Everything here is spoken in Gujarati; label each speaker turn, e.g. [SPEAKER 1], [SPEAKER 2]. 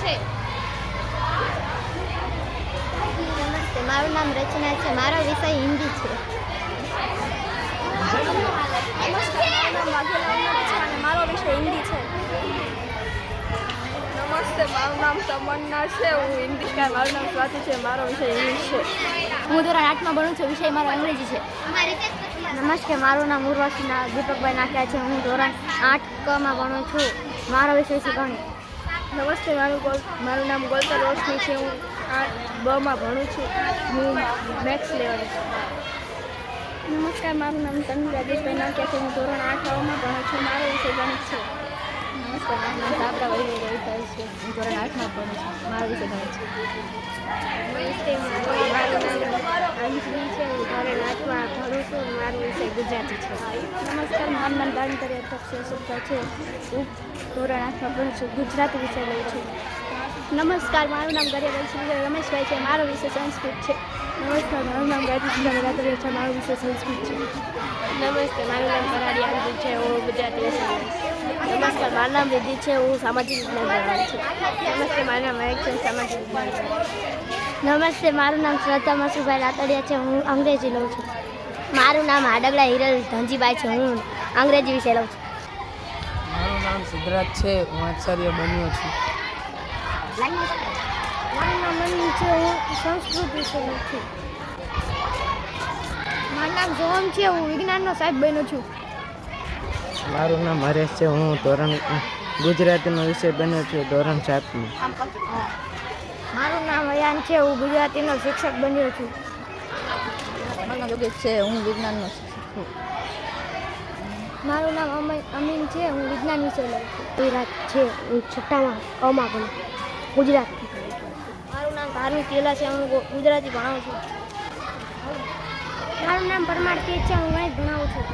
[SPEAKER 1] છે?
[SPEAKER 2] નમસ્તે, મારું નામ રચના છે. મારો વિષય હિન્દી છે.
[SPEAKER 1] મારો વિષય હિન્દી છે. નમસ્તે, મારું નામ તમન્ના છે. હું હિન્દી શીખાય. મારું નામ સ્વાતિ છે. મારો વિષય ઇંગ્લિશ છે.
[SPEAKER 2] હું ધોરણ 8માં ભણું છું. વિષય મારો અંગ્રેજી છે. નમસ્તે, મારું નામ ઉર્વશી દીપકભાઈ નાખ્યા છે. હું ધોરણ 8માં ભણું છું. મારો વિષય છે ગણિત.
[SPEAKER 1] નમસ્તે, મારું નામ ગોલતા રોશની છે. હું 8 ભણું છું. હું મેથ્સ લેવાનું છું. નમસ્કાર, મારું નામ તન્વી રાજેશભાઈ નાખ્યા છે. હું ધોરણ 8માં ભણું છું. મારો વિષય ગણિત છે.
[SPEAKER 2] નમસ્તે, મારું નામ સાબરા વૈભવ રવિભાઈ છે. હું ધોરણ 8માં ભણું છું. મારો વિષય ગણિત છે. નમસ્તે, મારું નામ અંજલી છે. હું ધોરણ 8માં ભણું છું. મારો વિષય ગુજરાતી છે. નમસ્કાર, મારું નામ દાનકરી અધ્યક્ષ છે. હું ધોરણ 8માં ભણું છું. ગુજરાતી વિષય લઉં છું. નમસ્કાર, મારું નામ ગરે રમેશભાઈ છે. મારો વિષય સંસ્કૃત છે.
[SPEAKER 1] નમસ્કાર, મારું નામ ગાયત્રી રાત્રિ છે. મારો વિષય સંસ્કૃત છે.
[SPEAKER 2] નમસ્તે, મારું નામ કરાડી આનંદ છે. હું ગુજરાતી વિષય લઉં છું. નમસ્કાર, મારું નામ રિદ્ધિ છે. હું સામાજિક વિજ્ઞાન ભણવાનું છું. નમસ્તે, મારું નામ મહેક છે. સામાજિક વિજ્ઞાન. નમસ્તે, મારું નામ શ્રદ્ધા મસુભાઈ રાતડિયા છે. હું અંગ્રેજી લઉં છું. મારું નામ હાડગડા હિરલ ધનજીભાઈ છે. હું અંગ્રેજી વિષય લઉં છું.
[SPEAKER 3] મારું નામ સિદ્ધરાજ છે. હું આચાર્ય બન્યો છું.
[SPEAKER 2] મારું નામ મનુ છે. હું સંસ્કૃત વિષય લઉં છું. મારું નામ સોહમ છે. હું વિજ્ઞાનનો સાહેબ બન્યો છું.
[SPEAKER 3] મારું નામ હરેશ છે. હું ગુજરાતીનો વિષય બન્યો છું ધોરણ 7માં.
[SPEAKER 2] મારું નામ અયાન છે. હું ગુજરાતીનો શિક્ષક બન્યો છું.
[SPEAKER 1] મારું નામ યોગેશ છે. હું વિજ્ઞાનનો શિક્ષક છું.
[SPEAKER 2] મારું નામ અમીન છે. હું વિજ્ઞાન વિષય લઉં છું. વિરાટ છે. હું છઠ્ઠામાં કમાં ભણું ગુજરાતી. મારું નામ ધાર્મિક કેલા છે. હું ગુજરાતી ભણાવું છું. મારું નામ પરમાર કે છે. હું ગણિત ભણાવું છું.